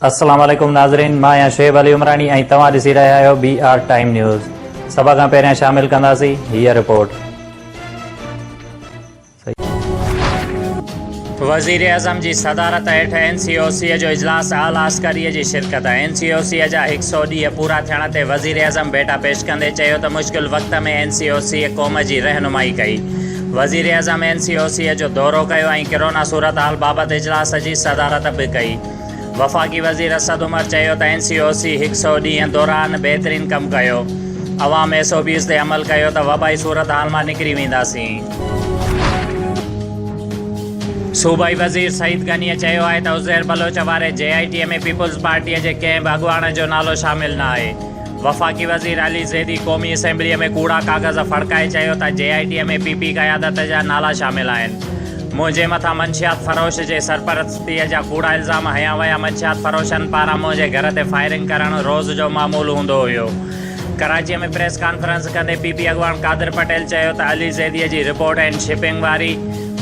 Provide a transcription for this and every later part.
अस्सलाम वालेकुम नाज़रीन, मां आहियां शुएब अली उमरानी ऐं तव्हां ॾिसी रहिया आहियो BR टाइम न्यूज़। सभ खां पहिरियां शामिल कंदासीं हीअ रिपोर्ट। वज़ीर आज़म जी सदारत हेठि NCOC जो इजलास आला अस्करीअ जी शिरकत। NCOC जा 100 ॾींहं पूरा थियण ते वज़ीर आज़म भेटा पेश कंदे चयो त मुश्किल वक़्त में NCOC क़ौम जी रहनुमाई कई। वज़ीर आज़म NCOC जो दौरो कयो ऐं कोरोना सूरत हाल बाबति इजलास जी सदारत बि कई। वफ़ाक़ी वज़ीर असद उमर चयो त NCOC 100 ॾींहं दौरान बहितरीन कमु कयो। अवाम SOPs ते अमल कयो त वबाई सूरत हाल मां निकिरी वेंदासीं। सूबाई वज़ीर सईद गनीअ चयो आहे त उज़ैर बलोच वारे JITM पीपल्स पार्टीअ जे कंहिं बि अॻुवाण जो नालो शामिल न आहे। वफ़ाक़ी वज़ीर अली ज़ैदी क़ौमी असेंबलीअ में कूड़ा काग़ज़ फड़काए चयो त JITM PP क़यादत जा नाला शामिल आहिनि। मुंहिंजे मथां मंशियात फ़रोश जे सरपरस्तीअ जा कूड़ा इल्ज़ाम हया विया। मंशियात फ़रोशनि पारां मुंहिंजे घर ते फायरिंग करणु रोज़ जो मामूलु हूंदो हुयो। कराचीअ में प्रेस कॉन्फ्रेंस कंदे PP अॻवान कादिर पटेल चयो त अली ज़ैदीअ जी रिपोर्ट एंड शिपिंग वारी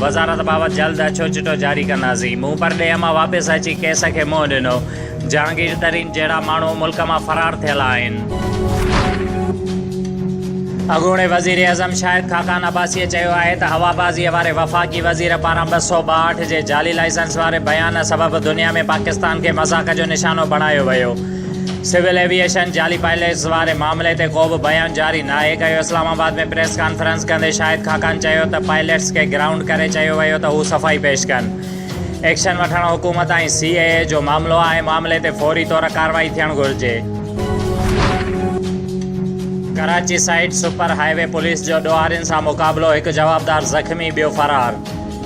वज़ारत बाबति जल्द अछो चिटो जारी कंदासीं। मूं परॾेह मां वापसि अची केस खे मुंहुं ॾिनो। जहांगीर तरीन जहिड़ा माण्हू मुल्क मां फ़रार थियल आहिनि। अॻूणे वज़ीर आज़म शाहिद खाकान अब्बासीअ चयो आहे त हवाबाज़ीअ वारे वफ़ाक़ी वज़ीर पारां 262 जे जाली लाइसेंस वारे बयान सबबि दुनिया में पाकिस्तान खे मज़ाक़ जो निशानो बणायो वियो। सिविल एविएशन जाली पायलट्स वारे मामले ते को बि बयान जारी नाहे कयो। इस्लामाबाद में प्रेस कॉन्फ्रेंस कंदे शाहिद खाकान चयो त पायलट्स खे ग्राउंड करे चयो वियो त हू सफ़ाई पेश कनि। एक्शन वठणु हुकूमत ऐं CAA जो मामिलो आहे। मामले ते फौरी तौर कार्रवाई थियणु घुरिजे। Karachi side super highway police जो ॾोहारियुनि सां मुक़ाबिलो, हिकु जवाबदार ज़ख़्मी, ॿियो फ़रार।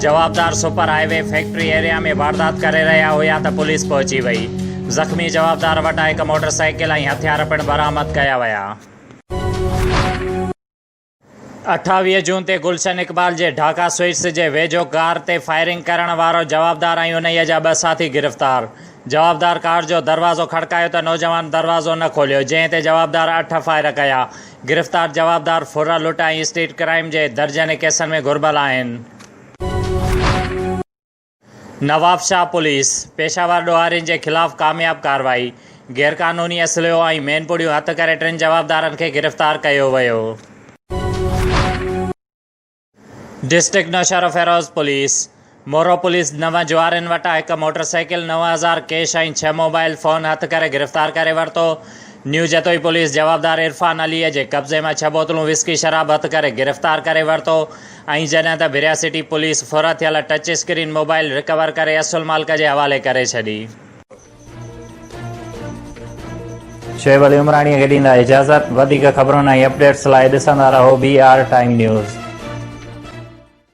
जवाबदार सुपर हाईवे फैक्ट्री एरिया में वारदात करे रहिया हुया त पुलिस पहुची वई। ज़ख़्मी जवाबदार वटां हिकु मोटरसाइकिल ऐं हथियार पिणु बरामद कया विया। 28 जून ते गुलशन इक़बाल जे ढाका स्वीट्स जे वेझो कार ते फायरिंग करण वारो जवाबदार ऐं उन्हीअ जा 2 साथी गिरफ़्तार। जवाबदार कार जो दरवाज़ो खड़कायो त नौजवान दरवाज़ो न खोलियो, जंहिं ते जवाबदार 8 फायर कया। गिरफ़्तार जवाबदार फुर लुट ऐं स्ट्रीट क्राइम जे दर्जने केसनि में घुर्बल आहिनि। नवाबशाह पुलिस पेशावर ॾोहारियुनि जे ख़िलाफ़ कामयाब कार्रवाई। गैरकानूनी असलियो ऐं मेनपुड़ियूं हथ करे 3 जवाबदारनि खे गिरफ़्तार कयो वियो। डिस्ट्रिक्ट नौशहर फ़िरोज़ पुलिस मोरो पुलिस 9 जुआरियुनि वटां हिकु मोटरसाइकिल, 9000 कैश ऐं 6 मोबाइल फ़ोन हथ करे गिरफ़्तार करे वरितो। न्यू जतोई पुलिस जवाबदार इरफान अलीअ जे कब्ज़े मां 6 बोतलूं विस्की शराब हथ करे गिरफ़्तार करे वरितो। ऐं जॾहिं त भिरिया सिटी पुलिस फुर थियल टच स्क्रीन मोबाइल रिकवर करे असुल मालिक जे हवाले करे छॾी। शुएब अली उमरानी खे ॾींदा इजाज़त। वधीक ख़बरुनि ऐं अपडेट्स लाइ ॾिसंदा रहो BR टाइम न्यूज़।